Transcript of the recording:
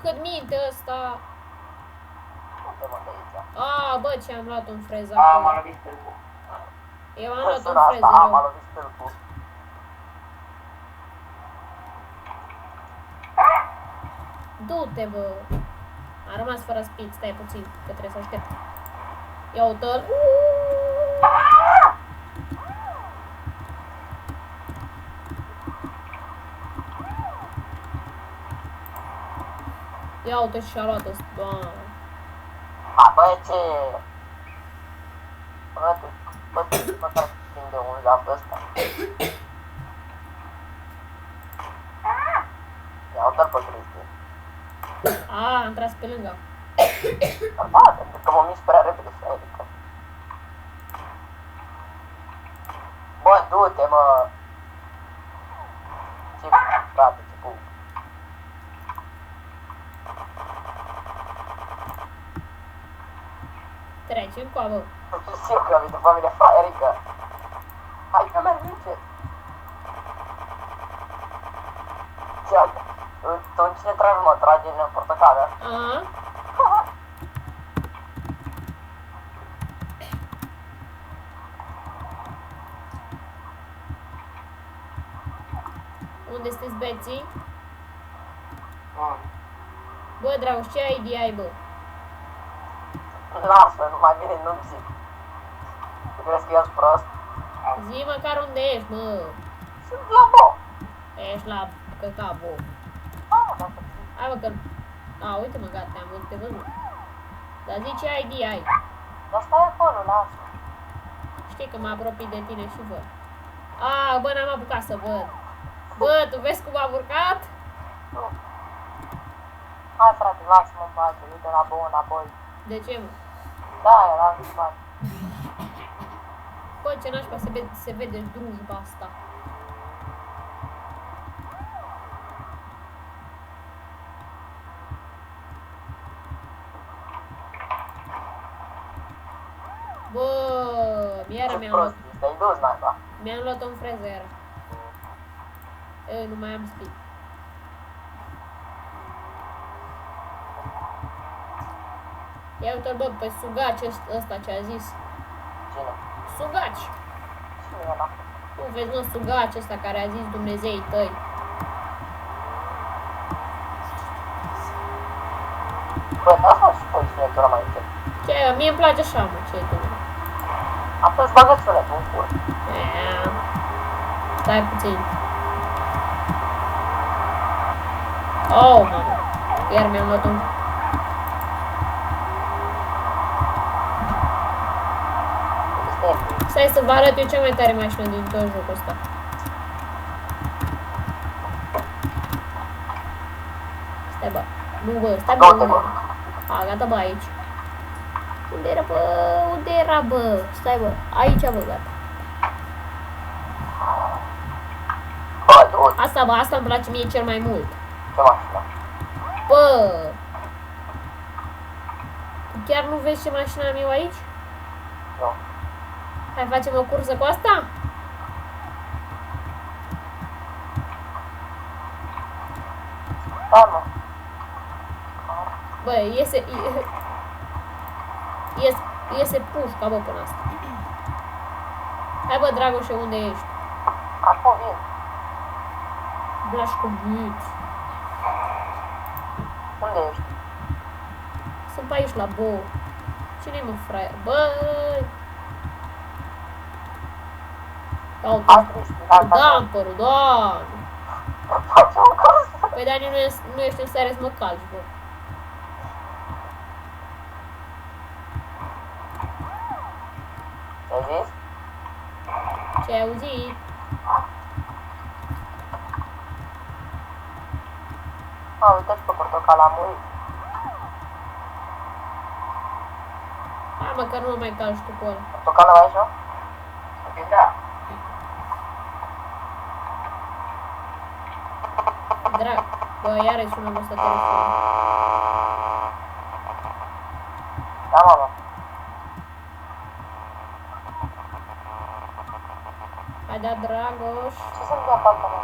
cât minte ăsta. Uite-mă de aici. A, bă, ce am luat un frez A, acolo. m-a lovit stâlpul. Eu am luat Sună un asta, frez a, m-a rău. lovit stâlpul. Du-te, bă. A rămas fără speed, stai puțin, că trebuie să aștept. Ia uite-l. Ia uite și-a luat ăsta, doamne. A, bă, ce... Bă, măcar prinde un zap ăsta. Ia uite-l pe Cristi. A, am tras pe lângă. Da, pentru că mă mișc prea repede să adică. Bă, du-te, mă! Ce frate, ce pup. Trecem cu bă. Știu că am venit în familia Faierică. Hai că merg încet. Ce? Tu în cine tragi, mă? Tragi în portocală? A, unde sunteți beții? Bă, Dragoș, ce idee ai, bă? Lasă, nu mai bine nu-mi zic. Tu crezi că eu sunt prost? Zi măcar unde ești, mă. Sunt la bo. Ești la căca, bă. Hai, mă, că... A, uite, mă, gata, te-am văzut, te văzut. Dar zi ce idee ai. Dar stai acolo, lasă. Știi că mă apropii de tine și văd. A, bă, n-am apucat să văd. Bă, tu vezi cum am urcat? Nu. Hai, frate, lasă-mă în pace, uite la bo înapoi. De ce, mă? Da, era în spate. Bă, ce nașpa se vede drujba asta. Bă, iară Ce mi-am prost, luat, te-ai dus, naiba. mi-am luat un frezer. Nu mai am speed. Ia uite-l, bă, pe sugaci ăsta ce a zis. Cine? Sugaci. Cine e ăla? Nu vezi, mă, sugaci ăsta care a zis Dumnezeii tăi. Bă, asta și pui sinetura mai încet. Ce, mie îmi place așa, mă, ce tu. Apoi îți bagă sunetul în cur. Stai puțin. Oh, mamă. Iar mi-am luat un... Stai să vă arăt eu cea mai tare mașină din tot jocul ăsta. Stai, bă. Nu, bă, stai, bă. Gata, bă. A, gata, bă, aici. Unde era, bă? Unde era, bă? Stai, bă. Aici, bă, gata. Bă, du-te. Asta, bă, asta îmi place mie cel mai mult. Ce mașină? Bă! Tu chiar nu vezi ce mașină am eu aici? Nu. Hai, facem o cursă cu asta? Da, mă. Bă, iese pușca, bă, până asta. Hai, bă, Dragoșe, unde ești? Acum vin. Blașcovici. Unde ești? Sunt pe aici, la Bo. Cine-i, mă, fraier? Băi! Caută. Hai, Cristi, hai, Cu damperul, doamne! Faci o cursă. Păi, dar nu ești în stare să mă calci, bă. Ce-ai zis? Ce-ai auzit? A, uite-și pe portocal, am murit. Hai, mă, că nu mă mai calci tu cu ăla. Portocală mai ești, nu? Ok, da. Drag. Bă, iară-i sună ăsta telefon. Da, mama. Hai, da, Dragoș. Ce se întâmplă acolo?